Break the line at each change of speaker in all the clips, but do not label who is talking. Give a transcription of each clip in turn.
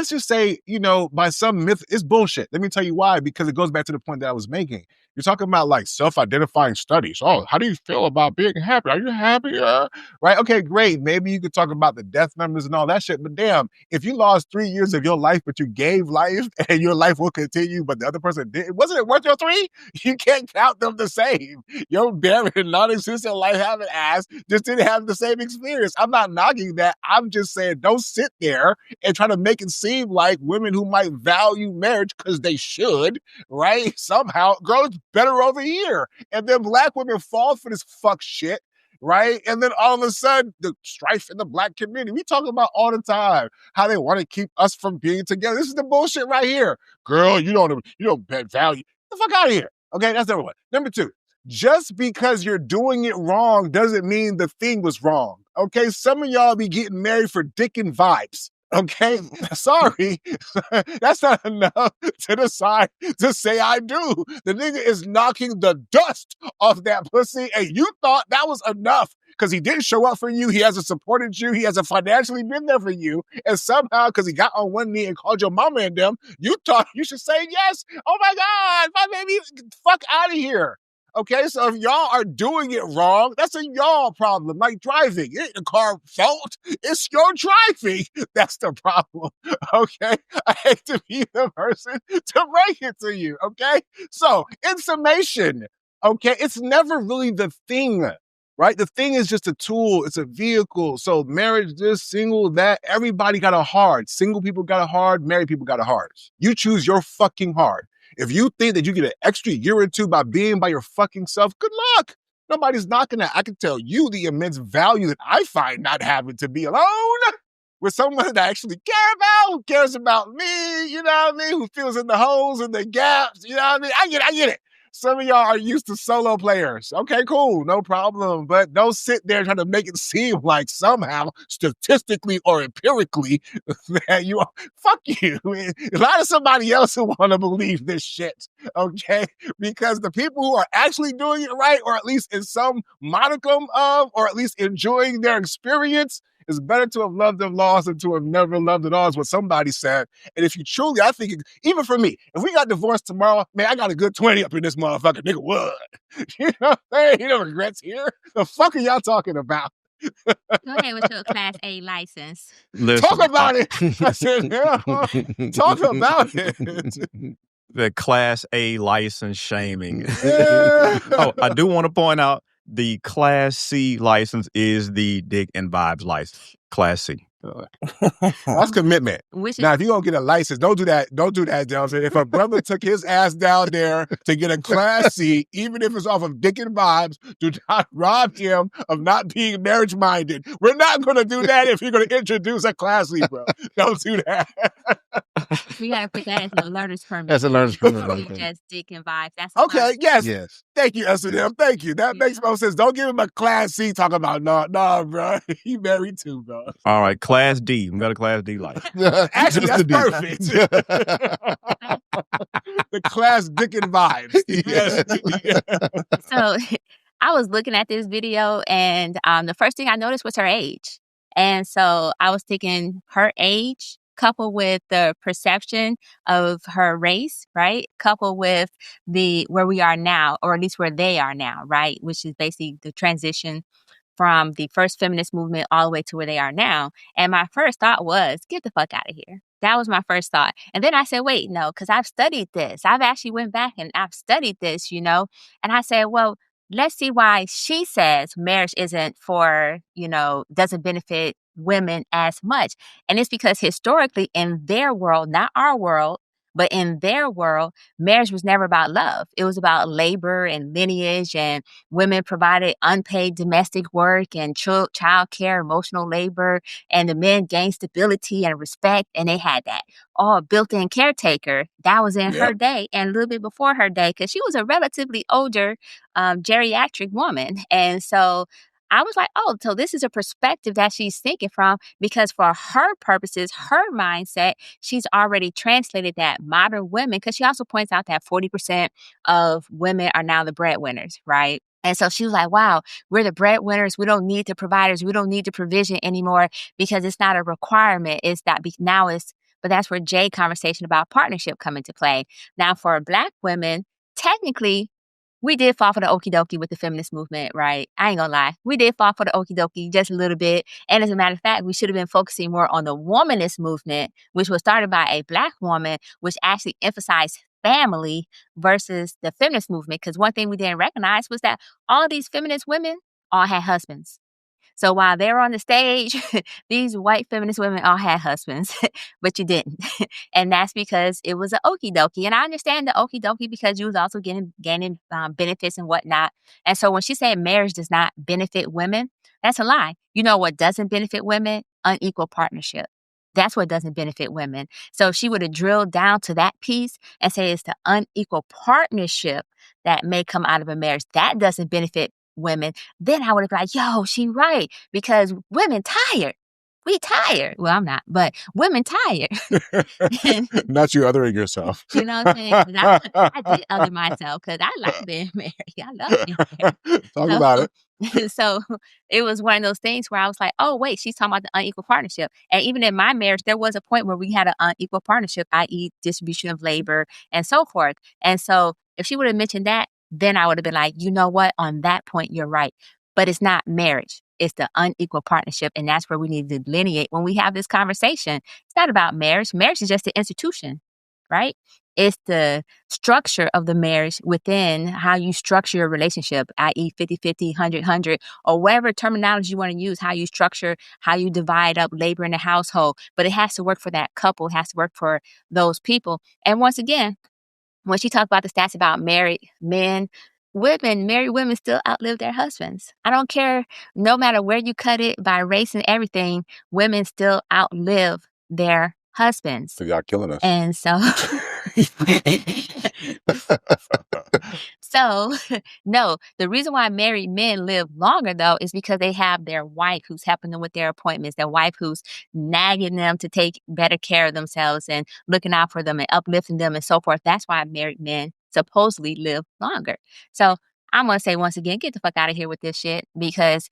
let's just say, by some myth, it's bullshit. Let me tell you why, because it goes back to the point that I was making. You're talking about like self-identifying studies. Oh, how do you feel about being happy? Are you happy? Right? Okay, great. Maybe you could talk about the death numbers and all that shit. But damn, if you lost 3 years of your life, but you gave life and your life will continue, but the other person didn't, wasn't it worth your 3? You can't count them the same. Your barren, non-existent life having ass just didn't have the same experience. I'm not knocking that. I'm just saying don't sit there and try to make it seem like women who might value marriage because they should, right? Somehow, girls better over here. And then black women fall for this fuck shit, right? And then all of a sudden, the strife in the black community, we talk about all the time how they want to keep us from being together. This is the bullshit right here. Girl, you don't bet value. Get the fuck out of here. Okay, that's number one. Number two, just because you're doing it wrong doesn't mean the thing was wrong. Okay, some of y'all be getting married for dick and vibes. Okay, sorry, that's not enough to decide to say I do. The nigga is knocking the dust off that pussy, and you thought that was enough because he didn't show up for you. He hasn't supported you. He hasn't financially been there for you. And somehow, because he got on one knee and called your mama and them, you thought you should say yes. Oh my God, my baby, fuck out of here. Okay, so if y'all are doing it wrong, that's a y'all problem. Like driving, it ain't the car's fault. It's your driving. That's the problem. Okay, I hate to be the person to break it to you. Okay, so in summation, okay, it's never really the thing, right? The thing is just a tool. It's a vehicle. So marriage, this, single, that, everybody got a hard. Single people got a hard. Married people got a hard. You choose your fucking hard. If you think that you get an extra year or two by being by your fucking self, good luck. Nobody's knocking that. I can tell you the immense value that I find not having to be alone with someone that I actually care about, who cares about me, you know what I mean, who fills in the holes and the gaps, you know what I mean? I get it. Some of y'all are used to solo players. Okay, cool, no problem. But don't sit there trying to make it seem like somehow, statistically or empirically, that you are, fuck you. A lot of somebody else who want to believe this shit, okay? Because the people who are actually doing it right, or at least in some modicum of, or at least enjoying their experience, it's better to have loved and lost than to have never loved at all, is what somebody said. And if you truly, I think, even for me, if we got divorced tomorrow, man, I got a good 20 up in this motherfucker, nigga, what? You know what I'm saying? You no regrets here. The fuck are y'all talking about?
Go ahead with your Class A license.
Listen,
Talk about it. I said, yeah, talk about it.
The Class A license shaming.
Yeah.
Oh, I do want to point out the Class C license is the dick and vibes license. Class C.
That's commitment.
Which
Now, if you're going to get a license, don't do that. Don't do that, Delson. If a brother took his ass down there to get a Class C, even if it's off of dick and vibes, do not rob him of not being marriage-minded. We're not going to do that if you're going to introduce a Class C, bro. Don't do that.
we gotta put that as a learner's permit.
That's a learner's permit.
Just dick and vibes. That's
Okay, yes.
Yes.
Thank you, S&M. Thank you. That makes more sense. Don't give him a Class C talking about, nah, bro. He married too, bro.
All right, Class D. We got a Class D license.
Actually,
Just
that's
the D.
perfect. The Class dick and vibes. Yes.
So I was looking at this video, and the first thing I noticed was her age. And so I was thinking her age coupled with the perception of her race, right? Coupled with where we are now, or at least where they are now, right? Which is basically the transition from the first feminist movement all the way to where they are now. And my first thought was, get the fuck out of here. That was my first thought. And then I said, wait, no, because I've studied this. I've actually went back and I've studied this, you know? And I said, well, let's see why she says marriage isn't for, doesn't benefit women as much. And it's because historically in their world, not our world, but in their world, marriage was never about love. It was about labor and lineage, and women provided unpaid domestic work and child care, emotional labor, and the men gained stability and respect, and they had that all built-in caretaker. That was in her day and a little bit before her day, because she was a relatively older geriatric woman. And so I was like, oh, so this is a perspective that she's thinking from, because for her purposes, her mindset, she's already translated that modern women, because she also points out that 40% of women are now the breadwinners, right? And so she was like, wow, we're the breadwinners. We don't need the providers. We don't need the provision anymore because it's not a requirement. It's that now it's But that's where Jay conversation about partnership come into play. Now, for Black women, technically, we did fall for the okie dokie with the feminist movement, right? I ain't gonna lie. We did fall for the okie dokie just a little bit. And as a matter of fact, we should have been focusing more on the womanist movement, which was started by a Black woman, which actually emphasized family versus the feminist movement. Because one thing we didn't recognize was that all of these feminist women all had husbands. So while they were on the stage, these white feminist women all had husbands, but you didn't. And that's because it was an okie dokie. And I understand the okie dokie because you was also gaining benefits and whatnot. And so when she said marriage does not benefit women, that's a lie. You know what doesn't benefit women? Unequal partnership. That's what doesn't benefit women. So if she would have drilled down to that piece and say it's the unequal partnership that may come out of a marriage, that doesn't benefit women, then I would have been like, yo, she right. Because women tired. We tired. Well, I'm not, but women tired.
Not you othering yourself.
You know what I'm saying? 'Cause I did other myself because I like being married. I love being married.
Talk about it.
So it was one of those things where I was like, oh, wait, she's talking about the unequal partnership. And even in my marriage, there was a point where we had an unequal partnership, i.e., distribution of labor and so forth. And so if she would have mentioned that, then I would have been like, you know what? On that point, you're right. But it's not marriage. It's the unequal partnership. And that's where we need to delineate when we have this conversation. It's not about marriage. Marriage is just an institution, right? It's the structure of the marriage within how you structure your relationship, i.e. 50-50, 100-100, or whatever terminology you want to use, how you structure, how you divide up labor in the household. But it has to work for that couple. It has to work for those people. And once again, when she talked about the stats about married men, married women still outlive their husbands. I don't care, no matter where you cut it by race and everything, women still outlive their husbands.
So y'all killing us.
And so, so no, the reason why married men live longer though is because they have their wife who's helping them with their appointments, their wife who's nagging them to take better care of themselves and looking out for them and uplifting them and so forth. That's why married men supposedly live longer. So I'm going to say once again, get the fuck out of here with this shit because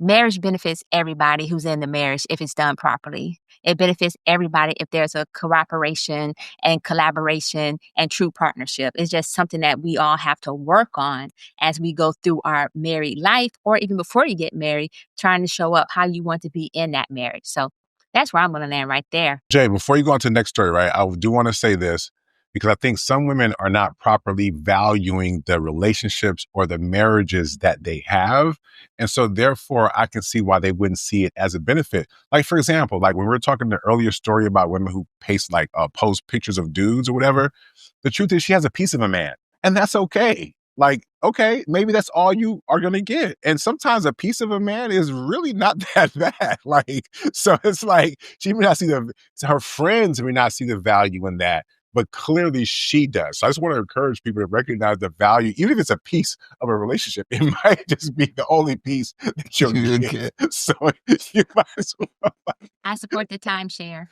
marriage benefits everybody who's in the marriage if it's done properly. It benefits everybody if there's a cooperation and collaboration and true partnership. It's just something that we all have to work on as we go through our married life or even before you get married, trying to show up how you want to be in that marriage. So that's where I'm going to land right there.
Jay, before you go on to the next story, right, I do want to say this because I think some women are not properly valuing the relationships or the marriages that they have. And so therefore, I can see why they wouldn't see it as a benefit. Like, for example, like when we were talking the earlier story about women who post pictures of dudes or whatever, the truth is she has a piece of a man and that's okay. Like, okay, maybe that's all you are going to get. And sometimes a piece of a man is really not that bad. Like, so it's like she may not see her friends may not see the value in that, but clearly she does. So I just want to encourage people to recognize the value, even if it's a piece of a relationship, it might just be the only piece that you'll get. So you might as well.
I support the timeshare.